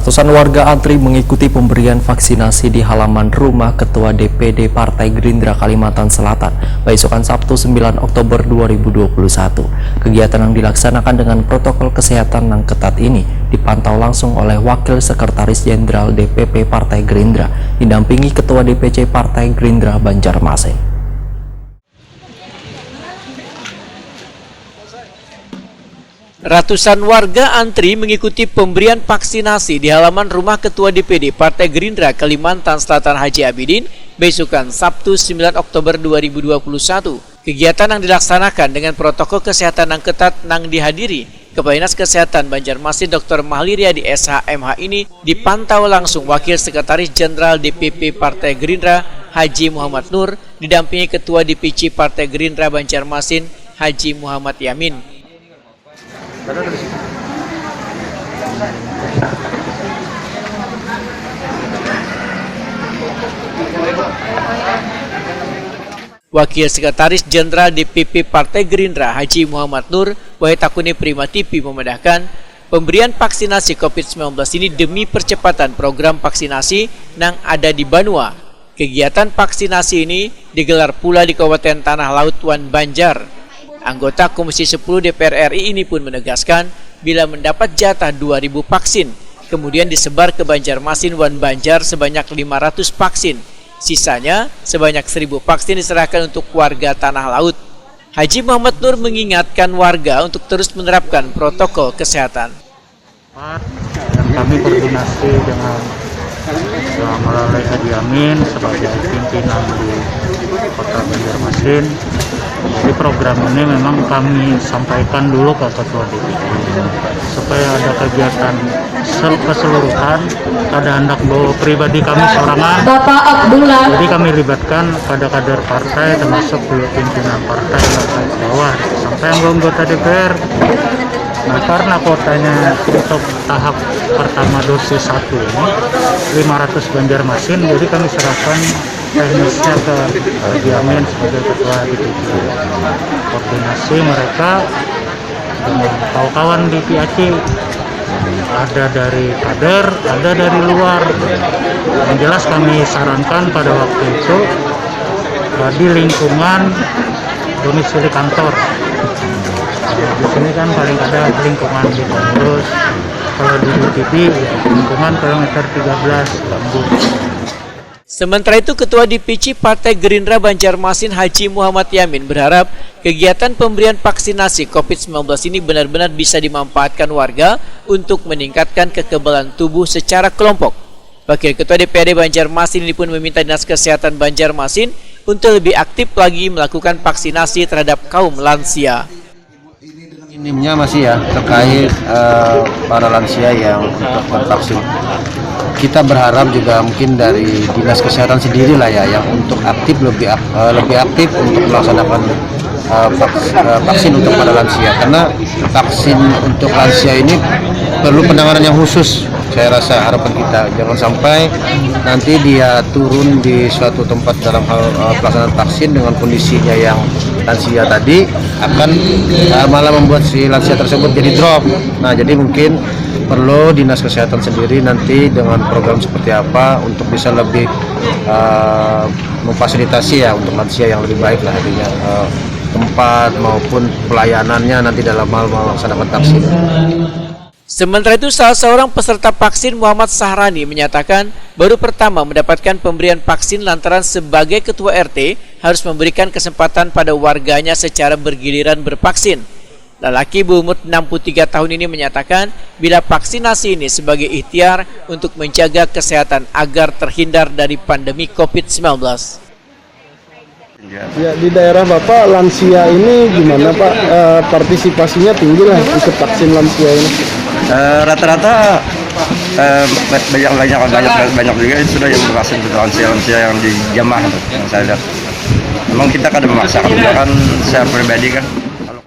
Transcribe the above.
Ratusan warga antri mengikuti pemberian vaksinasi di halaman rumah Ketua DPD Partai Gerindra Kalimantan Selatan, besokan Sabtu 9 Oktober 2021. Kegiatan yang dilaksanakan dengan protokol kesehatan yang ketat ini dipantau langsung oleh Wakil Sekretaris Jenderal DPP Partai Gerindra, didampingi Ketua DPC Partai Gerindra Banjarmasin. Ratusan warga antri mengikuti pemberian vaksinasi di halaman rumah Ketua DPD Partai Gerindra Kalimantan Selatan Haji Abidin besokan Sabtu 9 Oktober 2021. Kegiatan yang dilaksanakan dengan protokol kesehatan yang ketat yang dihadiri Kepala Dinas Kesehatan Banjarmasin Dr. Mahliriadi SHMH ini dipantau langsung Wakil Sekretaris Jenderal DPP Partai Gerindra Haji Muhammad Nur didampingi Ketua DPC Partai Gerindra Banjarmasin Haji Muhammad Yamin. Wakil Sekretaris Jenderal DPP Partai Gerindra Haji Muhammad Nur Wahitakuni Prima TV memedahkan pemberian vaksinasi COVID-19 ini demi percepatan program vaksinasi yang ada di Banua. Kegiatan vaksinasi ini digelar pula di Kabupaten Tanah Laut Wan Banjar. Anggota Komisi 10 DPR RI ini pun menegaskan bila mendapat jatah 2.000 vaksin, kemudian disebar ke Banjarmasin Wan Banjar sebanyak 500 vaksin. Sisanya sebanyak 1.000 vaksin diserahkan untuk warga Tanah Laut. Haji Muhammad Nur mengingatkan warga untuk terus menerapkan protokol kesehatan. Dan kami koordinasi dengan melalui Haji Amin sebagai pimpinan di Kota Banjarmasin. Jadi program ini memang kami sampaikan dulu ke Ketua DPD supaya ada kegiatan keseluruhan, ada hendak bawa pribadi kami sorangan. Bapak Abdullah. Jadi kami libatkan pada kader partai termasuk pimpinan partai bawah sampai anggota DPR. Nah, karena kuotanya untuk tahap pertama dosis 1 ini 500 Banjarmasin, jadi kami serahkan teknisnya ke Diamin sebagai Ketua DPD. Koordinasi mereka dengan kawan-kawan di PAC, ada dari kader, ada dari luar. Yang jelas kami sarankan pada waktu itu di lingkungan domisili kantor. Di sini kan paling ada lingkungan di pengurus, kalau di UTP lingkungan kilometer 13 Bambu. Sementara itu, Ketua DPC Partai Gerindra Banjarmasin Haji Muhammad Yamin berharap kegiatan pemberian vaksinasi COVID-19 ini benar-benar bisa dimanfaatkan warga untuk meningkatkan kekebalan tubuh secara kelompok. Wakil Ketua DPRD Banjarmasin ini pun meminta Dinas Kesehatan Banjarmasin untuk lebih aktif lagi melakukan vaksinasi terhadap kaum lansia. Minimnya masih ya terkait para lansia yang untuk bervaksin. Kita berharap juga mungkin dari Dinas Kesehatan sendiri lah ya yang untuk aktif lebih aktif untuk melaksanakan vaksin untuk para lansia, karena vaksin untuk lansia ini perlu penanganan yang khusus. Saya rasa harapan kita jangan sampai nanti dia turun di suatu tempat dalam hal pelaksanaan vaksin dengan kondisinya yang lansia tadi akan malah membuat si lansia tersebut jadi drop. Nah, jadi mungkin perlu Dinas Kesehatan sendiri nanti dengan program seperti apa untuk bisa lebih memfasilitasi ya untuk lansia yang lebih baik lah, artinya tempat maupun pelayanannya nanti dalam hal melaksanakan vaksin. Sementara itu, salah seorang peserta vaksin Muhammad Sahrani menyatakan baru pertama mendapatkan pemberian vaksin lantaran sebagai ketua RT harus memberikan kesempatan pada warganya secara bergiliran bervaksin. Lelaki berumur 63 tahun ini menyatakan bila vaksinasi ini sebagai ikhtiar untuk menjaga kesehatan agar terhindar dari pandemi COVID-19. Ya, di daerah Bapak lansia ini gimana Pak? Partisipasinya tinggi lah ikut vaksin lansia ini? Rata-rata banyak juga sudah yang bervaksin untuk lansia yang di Jamah yang saya lihat. Memang kita kadang memaksakan juga kan, saya pribadi kan